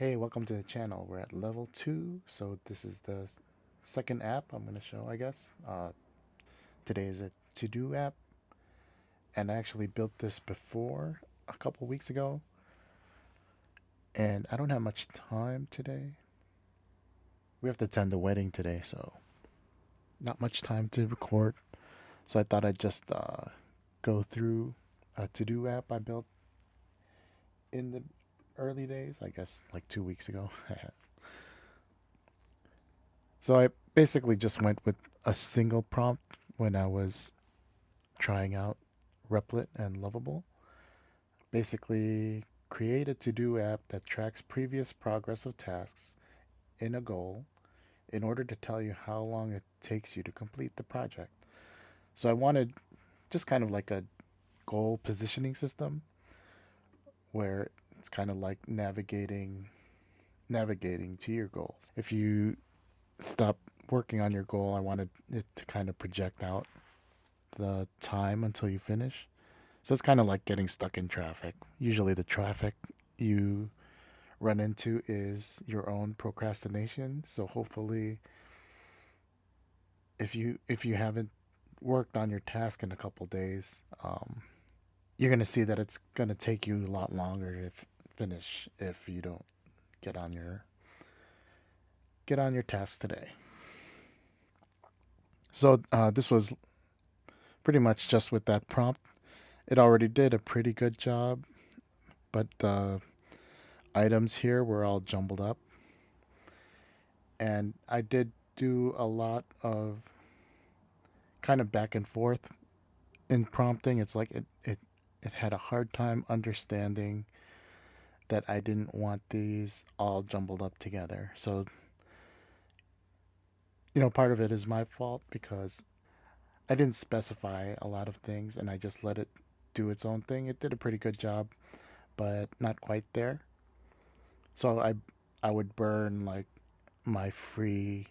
Hey, welcome to the channel. We're at level 2, so this is the second app I'm going to show, I guess. Today is a to-do app, and I actually built this before a couple weeks ago, and I don't have much time today. We have to attend a wedding today, so not much time to record. So I thought I'd just go through a to-do app I built in the early days, I guess like 2 weeks ago. So I basically just went with a single prompt when I was trying out replt and lovable. Basically, create a to-do app that tracks previous progress of tasks in a goal in order to tell you how long it takes you to complete the project. So I wanted just kind of like a goal positioning system where it's kind of like navigating to your goals. If you stop working on your goal, I wanted it to kind of project out the time until you finish. So it's kind of like getting stuck in traffic. Usually the traffic you run into is your own procrastination. So hopefully if you haven't worked on your task in a couple days, you're gonna see that it's gonna take you a lot longer to finish if you don't get on your get on your task today. So this was pretty much just with that prompt. It already did a pretty good job, but the items here were all jumbled up, and I did do a lot of kind of back and forth in prompting. It's like it had a hard time understanding that I didn't want these all jumbled up together. So, part of it is my fault because I didn't specify a lot of things and I just let it do its own thing. It did a pretty good job, but not quite there. So I would burn like my free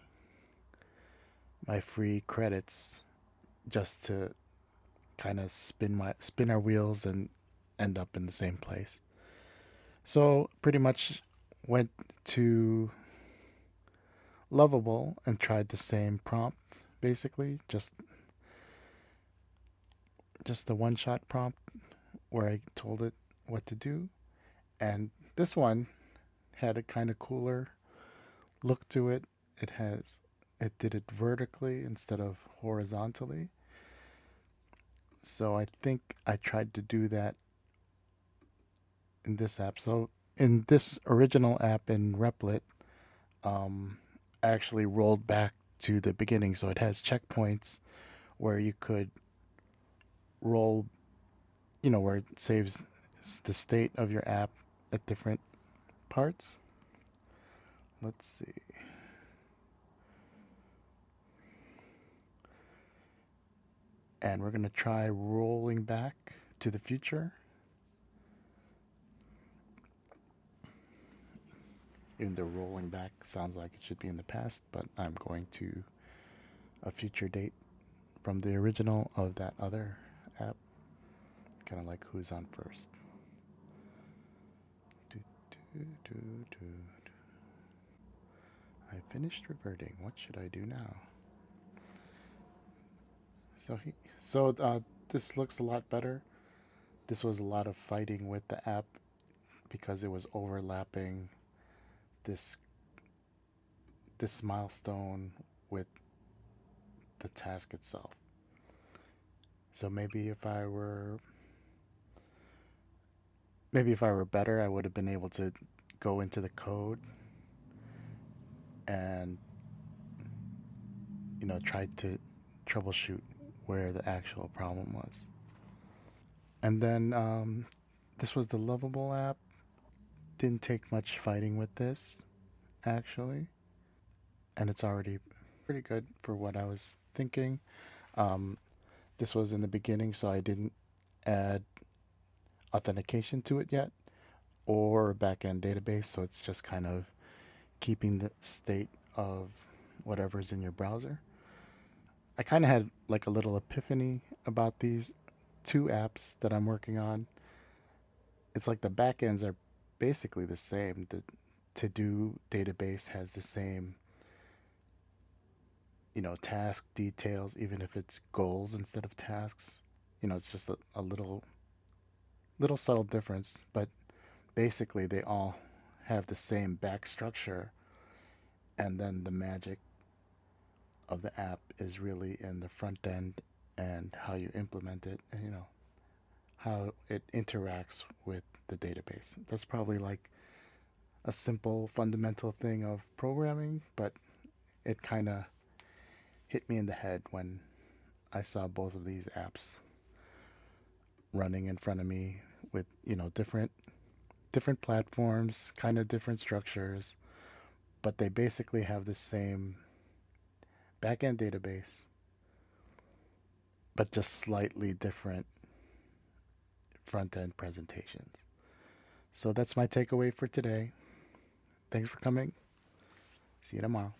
my free credits just to kind of spin our wheels and end up in the same place. So pretty much went to lovable and tried the same prompt, basically just a one shot prompt where I told it what to do. And this one had a kind of cooler look to it. It did it vertically instead of horizontally. So I think I tried to do that in this app. So in this original app in replt, um, I actually rolled back to the beginning. So it has checkpoints where you could roll, where it saves the state of your app at different parts. Let's see. And we're going to try rolling back to the future. Even though rolling back sounds like it should be in the past, but I'm going to a future date from the original of that other app. Kind of like who's on first. Do, do, do, do. I finished reverting. What should I do now? So this looks a lot better. This was a lot of fighting with the app because it was overlapping this this milestone with the task itself. So maybe if I were better, I would have been able to go into the code and try to troubleshoot where the actual problem was. And then this was the lovable app. Didn't take much fighting with this actually, and it's already pretty good for what I was thinking. Um, this was in the beginning, so I didn't add authentication to it yet or a backend database, so it's just kind of keeping the state of whatever's in your browser. I kind of had like a little epiphany about these two apps that I'm working on. It's like the backends are basically the same. to do database has the same, task details, even if it's goals instead of tasks. It's just a little subtle difference, but basically they all have the same back structure, and then the magic of the app is really in the front end and how you implement it, and how it interacts with the database. That's probably like a simple fundamental thing of programming, but it kind of hit me in the head when I saw both of these apps running in front of me with, different platforms, kind of different structures, but they basically have the same backend database, but just slightly different front end presentations. So that's my takeaway for today. Thanks for coming. See you tomorrow.